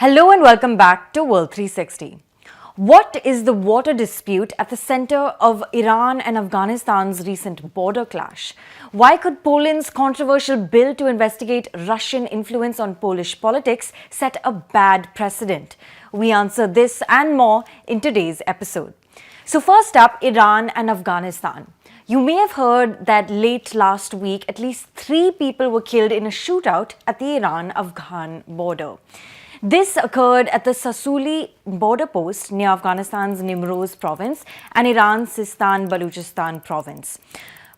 Hello and welcome back to World 360. What is the water dispute at the center of Iran and Afghanistan's recent border clash? Why could Poland's controversial bill to investigate Russian influence on Polish politics set a bad precedent? We answer this and more in today's episode. So first up, Iran and Afghanistan. You may have heard that late last week, at least 3 people were killed in a shootout at the Iran-Afghan border. This occurred at the Sasuli border post near Afghanistan's Nimroz province and Iran's Sistan-Baluchistan province.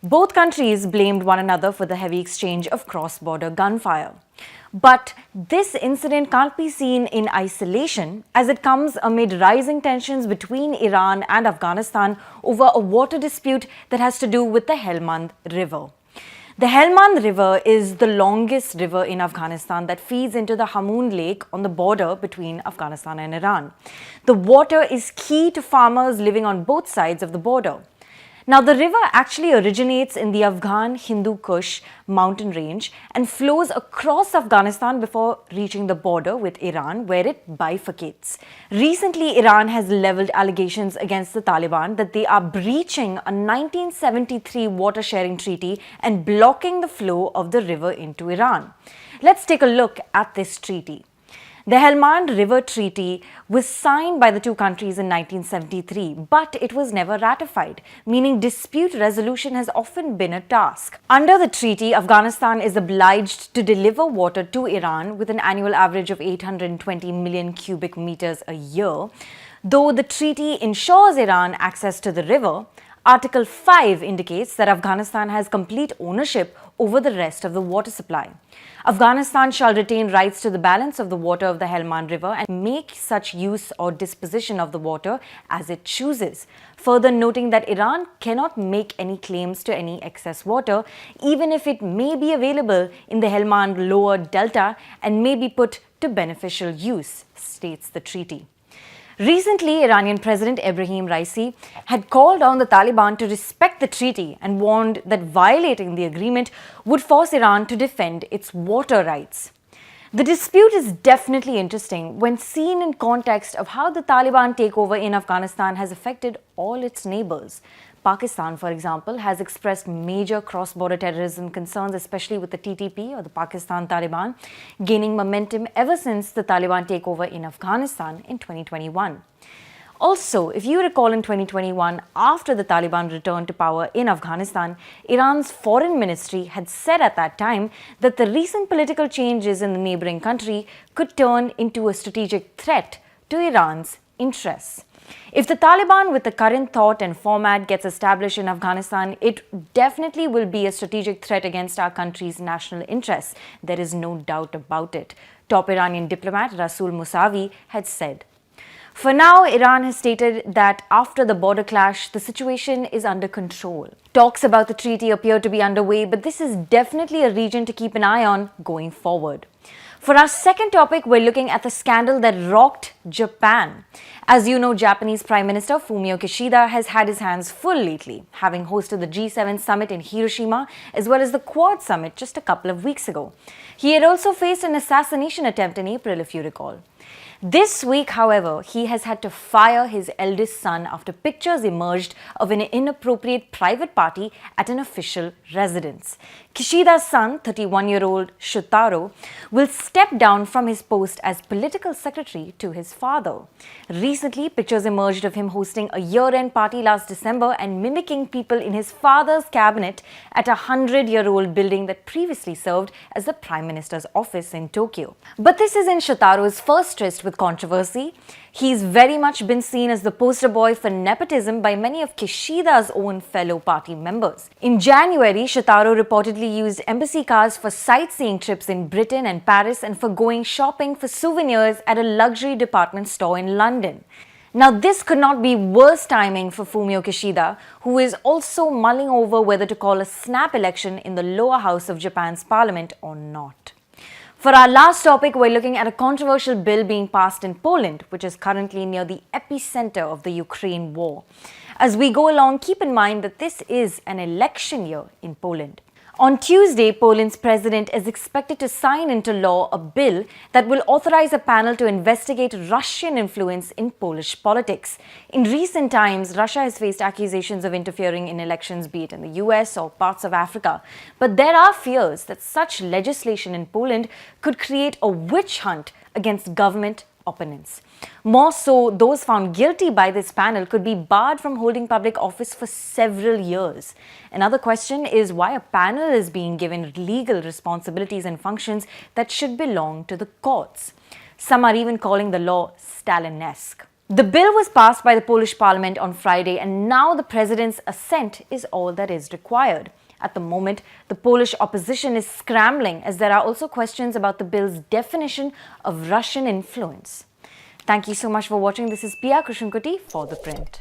Both countries blamed one another for the heavy exchange of cross-border gunfire. But this incident can't be seen in isolation, as it comes amid rising tensions between Iran and Afghanistan over a water dispute that has to do with the Helmand River. The Helmand River is the longest river in Afghanistan that feeds into the Helmand Lake on the border between Afghanistan and Iran. The water is key to farmers living on both sides of the border. Now, the river actually originates in the Afghan Hindu Kush mountain range and flows across Afghanistan before reaching the border with Iran, where it bifurcates. Recently, Iran has leveled allegations against the Taliban that they are breaching a 1973 water sharing treaty and blocking the flow of the river into Iran. Let's take a look at this treaty. The Helmand River Treaty was signed by the two countries in 1973, but it was never ratified, meaning dispute resolution has often been a task. Under the treaty, Afghanistan is obliged to deliver water to Iran with an annual average of 820 million cubic meters a year. Though the treaty ensures Iran access to the river, Article 5 indicates that Afghanistan has complete ownership over the rest of the water supply. Afghanistan shall retain rights to the balance of the water of the Helmand River and make such use or disposition of the water as it chooses. Further noting that Iran cannot make any claims to any excess water, even if it may be available in the Helmand lower delta and may be put to beneficial use, states the treaty. Recently, Iranian President Ebrahim Raisi had called on the Taliban to respect the treaty and warned that violating the agreement would force Iran to defend its water rights. The dispute is definitely interesting when seen in context of how the Taliban takeover in Afghanistan has affected all its neighbors. Pakistan, for example, has expressed major cross-border terrorism concerns, especially with the TTP or the Pakistan Taliban, gaining momentum ever since the Taliban takeover in Afghanistan in 2021. Also, if you recall in 2021, after the Taliban returned to power in Afghanistan, Iran's foreign ministry had said at that time that the recent political changes in the neighboring country could turn into a strategic threat to Iran's interests. If the Taliban with the current thought and format gets established in Afghanistan, it definitely will be a strategic threat against our country's national interests. There is no doubt about it. Top Iranian diplomat Rasul Musavi had said. For now, Iran has stated that after the border clash, the situation is under control. Talks about the treaty appear to be underway, but this is definitely a region to keep an eye on going forward. For our second topic, we're looking at the scandal that rocked Japan. As you know, Japanese Prime Minister Fumio Kishida has had his hands full lately, having hosted the G7 summit in Hiroshima as well as the Quad summit just a couple of weeks ago. He had also faced an assassination attempt in April, if you recall. This week, however, he has had to fire his eldest son after pictures emerged of an inappropriate private party at an official residence. Kishida's son, 31-year-old Shotaro, will step down from his post as political secretary to his father. Recently, pictures emerged of him hosting a year-end party last December and mimicking people in his father's cabinet at a 100-year-old building that previously served as the Prime Minister's office in Tokyo. But this isn't Shotaro's first tryst with controversy. He's very much been seen as the poster boy for nepotism by many of Kishida's own fellow party members. In January, Shotaro reportedly used embassy cars for sightseeing trips in Britain and Paris and for going shopping for souvenirs at a luxury department store in London. Now, this could not be worse timing for Fumio Kishida, who is also mulling over whether to call a snap election in the lower house of Japan's parliament or not. For our last topic, we're looking at a controversial bill being passed in Poland, which is currently near the epicenter of the Ukraine war. As we go along, keep in mind that this is an election year in Poland. On Tuesday, Poland's president is expected to sign into law a bill that will authorize a panel to investigate Russian influence in Polish politics. In recent times, Russia has faced accusations of interfering in elections, be it in the US or parts of Africa. But there are fears that such legislation in Poland could create a witch hunt against government opponents. More so, those found guilty by this panel could be barred from holding public office for several years. Another question is why a panel is being given legal responsibilities and functions that should belong to the courts. Some are even calling the law Stalinesque. The bill was passed by the Polish parliament on Friday, and now the president's assent is all that is required. At the moment, the Polish opposition is scrambling as there are also questions about the bill's definition of Russian influence. Thank you so much for watching. This is Pia Krishnankutty for ThePrint.